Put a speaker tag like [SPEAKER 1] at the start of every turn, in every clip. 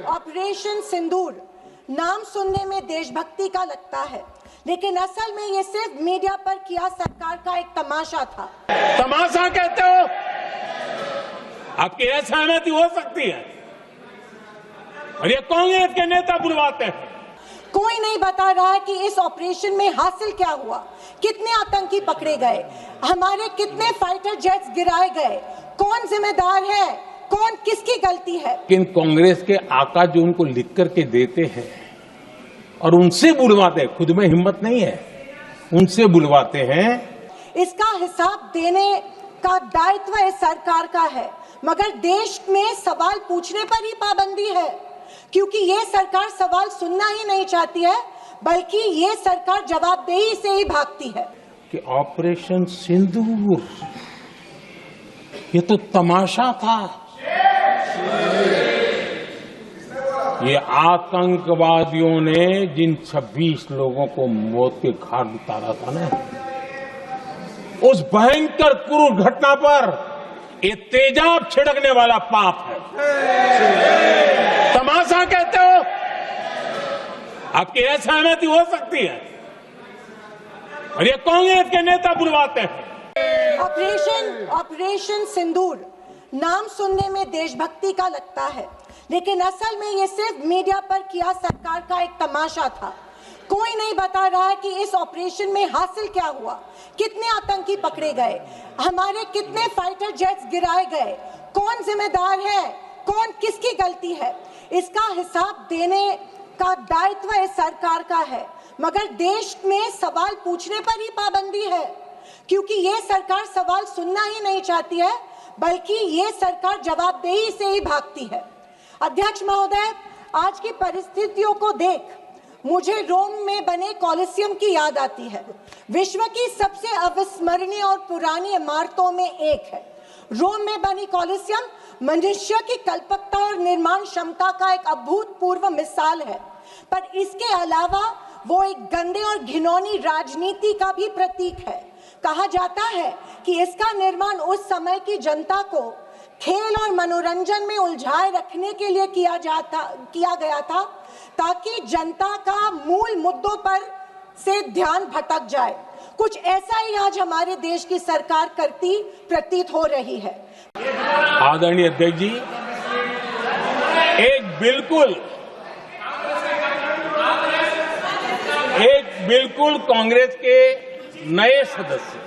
[SPEAKER 1] Operation सिंदूर नाम सुनने में देशभक्ति का लगता है, लेकिन असल में ये सिर्फ मीडिया पर किया सरकार का एक तमाशा था।
[SPEAKER 2] तमाशा कहते हो? आपकी असहमति हो सकती है और ये कांग्रेस के नेता बुलवाते हैं।
[SPEAKER 1] कोई नहीं बता रहा है कि इस ऑपरेशन में हासिल क्या हुआ, कितने आतंकी पकड़े गए, हमारे कितने फाइटर जेट्स गिराए गए, कौन जिम्मेदार है, कौन किसकी गलती है।
[SPEAKER 2] लेकिन कांग्रेस के आका जो उनको लिख करके देते हैं और उनसे बुलवाते हैं, खुद में हिम्मत नहीं है, उनसे बुलवाते हैं।
[SPEAKER 1] इसका हिसाब देने का दायित्व इस सरकार का है, मगर देश में सवाल पूछने पर ही पाबंदी है, क्योंकि ये सरकार सवाल सुनना ही नहीं चाहती है, बल्कि ये सरकार जवाबदेही से ही भागती है।
[SPEAKER 2] कि ऑपरेशन सिंदूर ये तो तमाशा था, ये आतंकवादियों ने जिन 26 लोगों को मौत के घाट उतारा था ना, उस भयंकर क्रूर घटना पर ये तेजाब छिड़कने वाला पाप है। तमाशा कहते हो? आपकी असहमति हो सकती है और ये कांग्रेस के नेता बुलवाते हैं।
[SPEAKER 1] ऑपरेशन सिंदूर नाम सुनने में देशभक्ति का लगता है, लेकिन असल में ये सिर्फ मीडिया पर किया सरकार का एक तमाशा था। कोई नहीं बता रहा है कि इस ऑपरेशन में हासिल क्या हुआ, कितने आतंकी पकड़े गए, हमारे कितने फाइटर जेट्स गिराए गए, कौन जिम्मेदार है, कौन किसकी गलती है। इसका हिसाब देने का दायित्व इस सरकार का है, मगर देश में सवाल पूछने पर ही पाबंदी है, क्योंकि ये सरकार सवाल सुनना ही नहीं चाहती है, बल्कि ये सरकार जवाबदेही से ही भागती है। अध्यक्ष महोदय, आज की परिस्थितियों को देख मुझे रोम में बने कॉलिसियम की याद आती है। विश्व की सबसे अविस्मरणीय और पुरानी इमारतों में एक है। रोम में बनी कॉलिसियम मनुष्य की कल्पकता और निर्माण क्षमता का एक अभूतपूर्व मिसाल है, पर इसके अलावा वो एक गंदे और घिनौनी राजनीति का भी प्रतीक है। कहा जाता है कि इसका निर्माण उस समय की जनता को खेल और मनोरंजन में उलझाए रखने के लिए किया गया था, ताकि जनता का मूल मुद्दों पर से ध्यान भटक जाए। कुछ ऐसा ही आज हमारे देश की सरकार करती प्रतीत हो रही है।
[SPEAKER 2] आदरणीय अध्यक्ष जी, एक बिल्कुल कांग्रेस के नए सदस्य,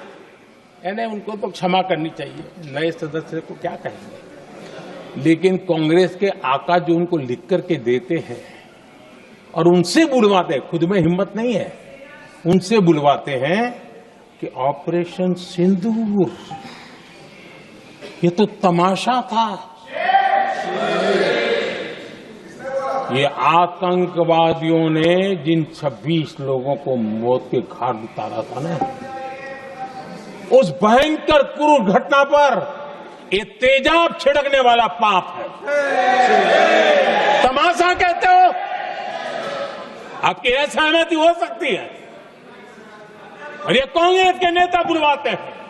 [SPEAKER 2] यानी उनको तो क्षमा करनी चाहिए, नए सदस्य को क्या कहेंगे, लेकिन कांग्रेस के आका जो उनको लिख करके देते हैं और उनसे बुलवाते हैं, खुद में हिम्मत नहीं है, उनसे बुलवाते हैं कि ऑपरेशन सिंदूर ये तो तमाशा था, ये आतंकवादियों ने जिन 26 लोगों को मौत के घाट उतारा था ना, उस भयंकर क्रूर घटना पर ये तेजाब छिड़कने वाला पाप है। तमाशा कहते हो? आपकी असहमति हो सकती है और ये कांग्रेस के नेता बुलवाते हैं।